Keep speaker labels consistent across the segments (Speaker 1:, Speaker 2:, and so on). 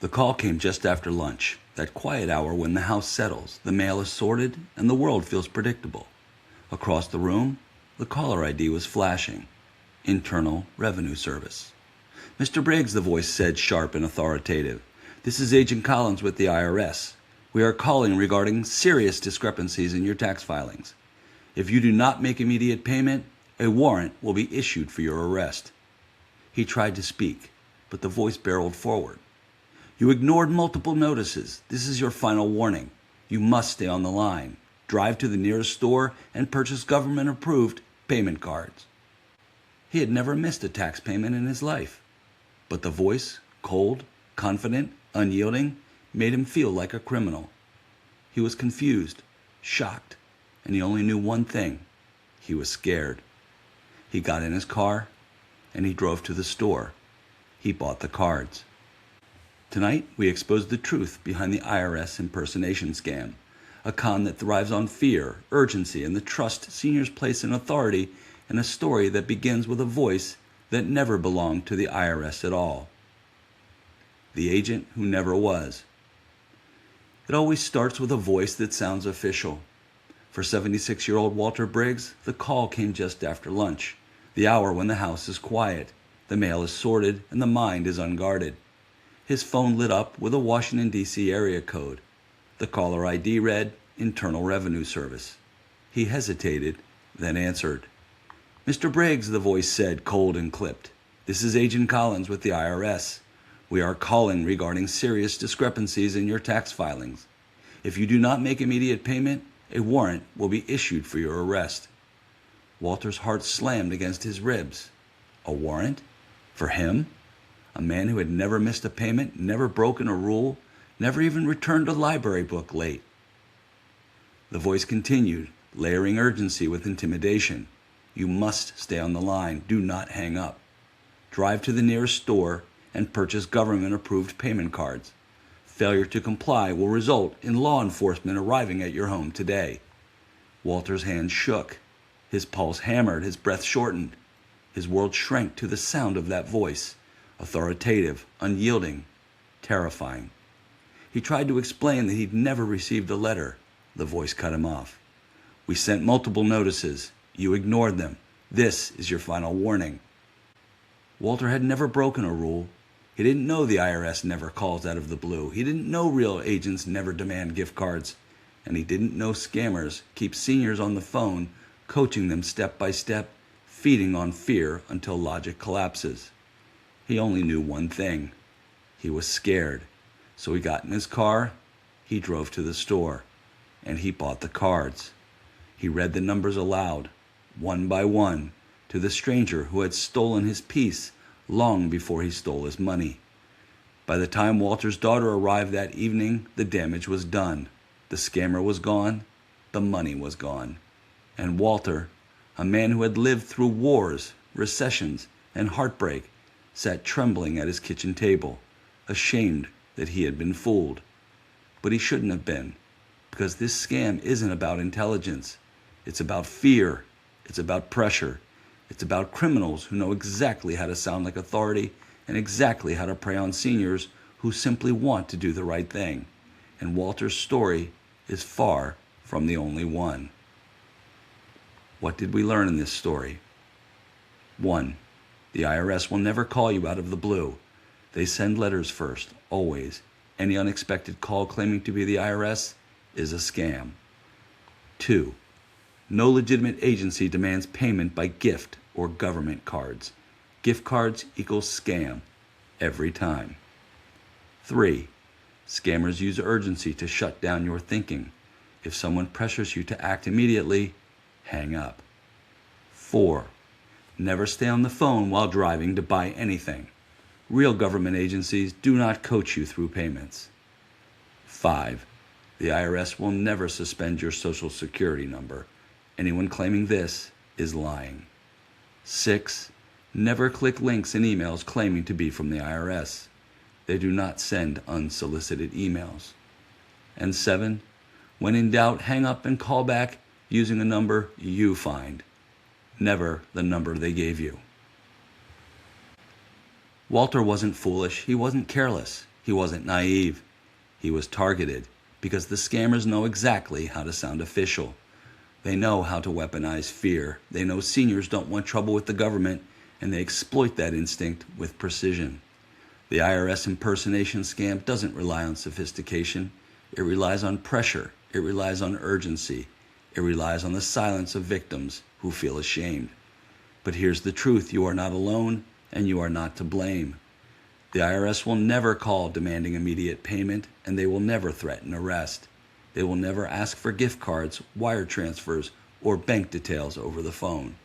Speaker 1: The call came just after lunch, that quiet hour when the house settles, the mail is sorted, and the world feels predictable. Across the room, the caller ID was flashing. Internal Revenue Service. "Mr. Briggs," the voice said, sharp and authoritative. "This is Agent Collins with the IRS. We are calling regarding serious discrepancies in your tax filings. If you do not make immediate payment, a warrant will be issued for your arrest." He tried to speak, but the voice barreled forward. "You ignored multiple notices. This is your final warning. You must stay on the line. Drive to the nearest store and purchase government-approved payment cards." He had never missed a tax payment in his life, but the voice, cold, confident, unyielding, made him feel like a criminal. He was confused, shocked, and he only knew one thing. He was scared. He got in his car, and he drove to the store. He bought the cards. Tonight, we expose the truth behind the IRS impersonation scam, a con that thrives on fear, urgency, and the trust seniors place in authority, and a story that begins with a voice that never belonged to the IRS at all. The agent who never was. It always starts with a voice that sounds official. For 76-year-old Walter Briggs, the call came just after lunch, the hour when the house is quiet, the mail is sorted, and the mind is unguarded. His phone lit up with a Washington, D.C. area code. The caller ID read, Internal Revenue Service. He hesitated, then answered. "Mr. Briggs," the voice said, cold and clipped. "This is Agent Collins with the IRS. We are calling regarding serious discrepancies in your tax filings. If you do not make immediate payment, a warrant will be issued for your arrest." Walter's heart slammed against his ribs. A warrant? For him? A man who had never missed a payment, never broken a rule, never even returned a library book late. The voice continued, layering urgency with intimidation. "You must stay on the line. Do not hang up. Drive to the nearest store and purchase government-approved payment cards. Failure to comply will result in law enforcement arriving at your home today." Walter's hand shook. His pulse hammered, his breath shortened. His world shrank to the sound of that voice, authoritative, unyielding, terrifying. He tried to explain that he'd never received a letter. The voice cut him off. "We sent multiple notices. You ignored them. This is your final warning." Walter had never broken a rule. He didn't know the IRS never calls out of the blue. He didn't know real agents never demand gift cards. And he didn't know scammers keep seniors on the phone, coaching them step by step, feeding on fear until logic collapses. He only knew one thing. He was scared. So he got in his car, he drove to the store, and he bought the cards. He read the numbers aloud, one by one, to the stranger who had stolen his peace long before he stole his money. By the time Walter's daughter arrived that evening, the damage was done. The scammer was gone, the money was gone. And Walter, a man who had lived through wars, recessions, and heartbreak, sat trembling at his kitchen table, ashamed that he had been fooled. But he shouldn't have been, because this scam isn't about intelligence. It's about fear. It's about pressure. It's about criminals who know exactly how to sound like authority and exactly how to prey on seniors who simply want to do the right thing. And Walter's story is far from the only one. What did we learn in this story? 1. The IRS will never call you out of the blue. They send letters first, always. Any unexpected call claiming to be the IRS is a scam. 2. No legitimate agency demands payment by gift or government cards. Gift cards equals scam, every time. 3. Scammers use urgency to shut down your thinking. If someone pressures you to act immediately, hang up. 4. Never stay on the phone while driving to buy anything. Real government agencies do not coach you through payments. 5. The IRS will never suspend your Social Security number. Anyone claiming this is lying. 6. Never click links in emails claiming to be from the IRS. They do not send unsolicited emails. And 7. When in doubt, hang up and call back using a number you find, never the number they gave you. Walter wasn't foolish. He wasn't careless. He wasn't naive. He was targeted, because the scammers know exactly how to sound official. They know how to weaponize fear. They know seniors don't want trouble with the government, and they exploit that instinct with precision. The IRS impersonation scam doesn't rely on sophistication. It relies on pressure. It relies on urgency. It relies on the silence of victims who feel ashamed. But here's the truth: you are not alone, and you are not to blame. The IRS will never call demanding immediate payment, and they will never threaten arrest. They will never ask for gift cards, wire transfers, or bank details over the phone.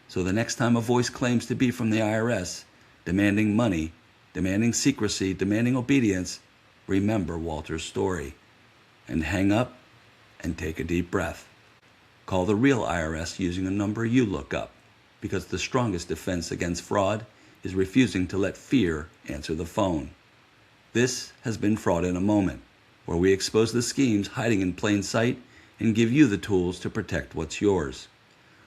Speaker 1: So the next time a voice claims to be from the IRS, demanding money, demanding secrecy, demanding obedience, remember Walter's story. And hang up and take a deep breath. Call the real IRS using a number you look up, because the strongest defense against fraud is refusing to let fear answer the phone. This has been Fraud in a Moment, where we expose the schemes hiding in plain sight and give you the tools to protect what's yours.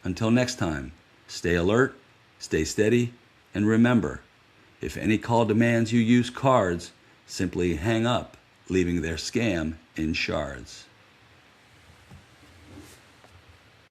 Speaker 1: Until next time, stay alert, stay steady, and remember, if any call demands you use cards, simply hang up, leaving their scam in shards.